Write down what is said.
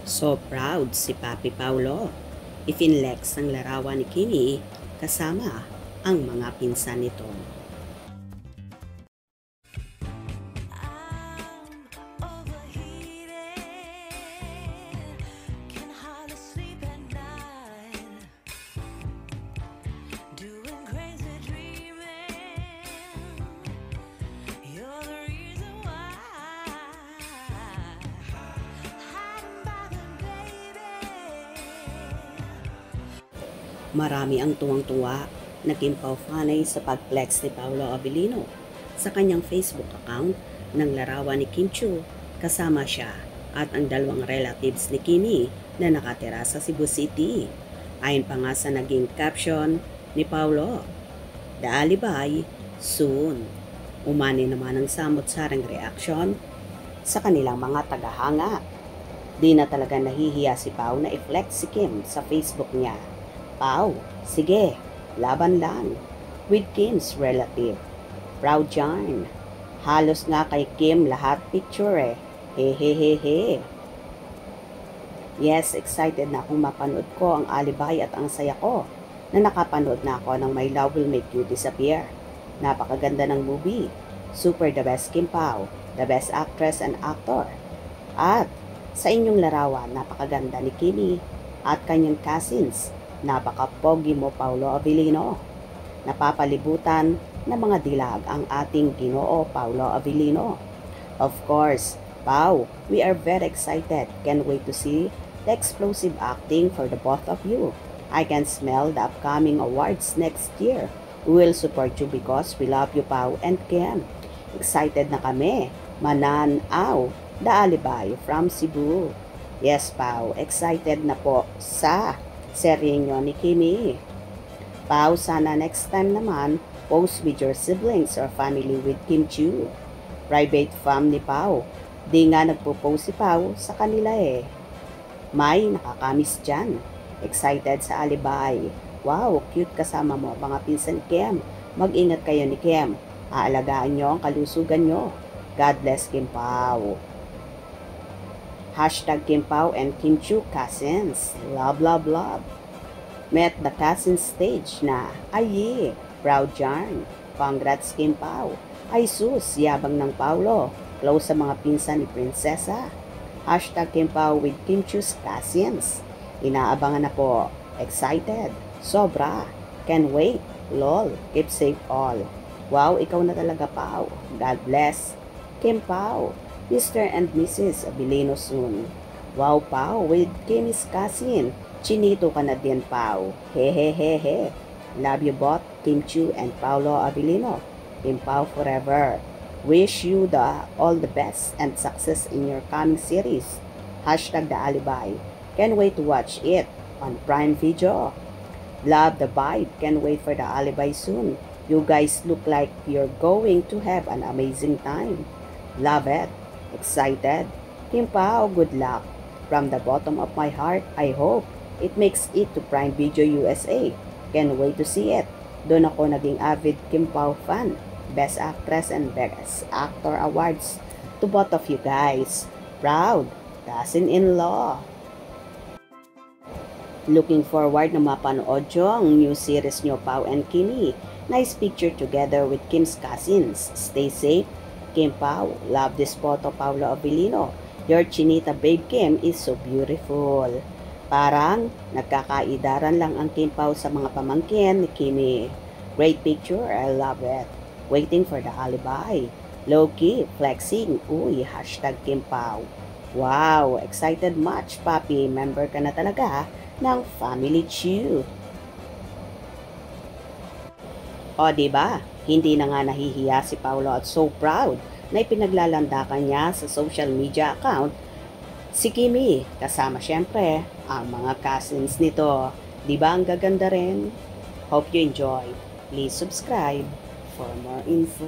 So proud si Papi Paulo. Ifinlex ang larawan ni Kimi kasama ang mga pinsan nito. Marami ang tuwang-tuwa na Kim Pao fanay sa pag-flex ni Paolo Abilino sa kanyang Facebook account ng larawan ni Kim Chiu kasama siya at ang dalawang relatives ni Kimi na nakatira sa Cebu City. Ayon pa nga sa naging caption ni Paolo, "The alibay, soon." Umani naman ang samot-sarang reaksyon sa kanilang mga tagahanga. Di na talaga nahihiya si Pao na i-flex si Kim sa Facebook niya. Pao, sige, laban lang. With Kim's relative. Proud yarn. Halos nga kay Kim lahat picture eh. Hehehehe. Yes, excited na akong mapanood ko ang alibay at ang saya ko na nakapanood na ako ng My Love Will Make You Disappear. Napakaganda ng movie. Super the best Kim Pao, the best actress and actor. At sa inyong larawan, napakaganda ni Kimi at kanyang cousins. Napaka-pogi mo, Paolo Abilino. Napapalibutan na mga dilag ang ating Ginoo Paolo Abilino. Of course, Pao, we are very excited. Can't wait to see the explosive acting for the both of you. I can smell the upcoming awards next year. We will support you because we love you, Pao and Kim. Excited na kami. Mananaw, the alibay from Cebu. Yes, Pao, excited na po sa seryenyo ni Kimi. Pao, sana next time naman, post with your siblings or family with Kim Chiu. Private fam ni Pao. Di nga nagpo-post si Pao sa kanila eh. May nakakamiss dyan. Excited sa alibay. Wow, cute kasama mo mga pinsan Kim. Mag-ingat kayo ni Kim. Aalagaan nyo ang kalusugan nyo. God bless Kim Pao. Hashtag Kim Pao and Kim Chiu cousins. Love, love, love. Met the cousins stage na. Ay, proud yarn. Congrats Kim Pao. Ay sus, yabang ng Paulo. Close sa mga pinsan ni Prinsesa. Hashtag Kim Pao with Kim Chiu's cousins. Inaabangan na po. Excited. Sobra. Can wait. Lol. Keep safe all. Wow, ikaw na talaga Pao. God bless. Kim Pao. Mr. and Mrs. Abilino soon. Wow, Pao, with Kimi's cousin. Chinito ka na din, Pao. Hehehehe. Love you both, Kim Chiu and Paolo Abilino. Kim Pao forever. Wish you all the best and success in your coming series. Hashtag the alibay. Can't wait to watch it on Prime Video. Love the vibe. Can't wait for the alibay soon. You guys look like you're going to have an amazing time. Love it. Excited? Kim Pao, good luck. From the bottom of my heart, I hope it makes it to Prime Video USA. Can't wait to see it. Doon ako naging avid Kim Pao fan. Best Actress and Best Actor Awards to both of you guys. Proud, cousin-in-law. Looking forward na mapanood nyo ang new series nyo, Pao and Kimi. Nice picture together with Kim's cousins. Stay safe. Kim Pao, love this photo, Paolo Abilino. Your chinita babe Kim is so beautiful. Parang nagkakaidaran lang ang Kim Pao sa mga pamangkin ni Kimi. Great picture, I love it. Waiting for the alibay. Low-key, flexing. Uy, hashtag Kim Pao. Wow, excited much, papi. Member ka na talaga ng Family Chiu. O, diba? Hindi na nga nahihiya si Paolo at so proud na ipinaglalandakan niya sa social media account si Kimi. Kasama syempre ang mga cousins nito. Diba ang gaganda rin? Hope you enjoy. Please subscribe for more info.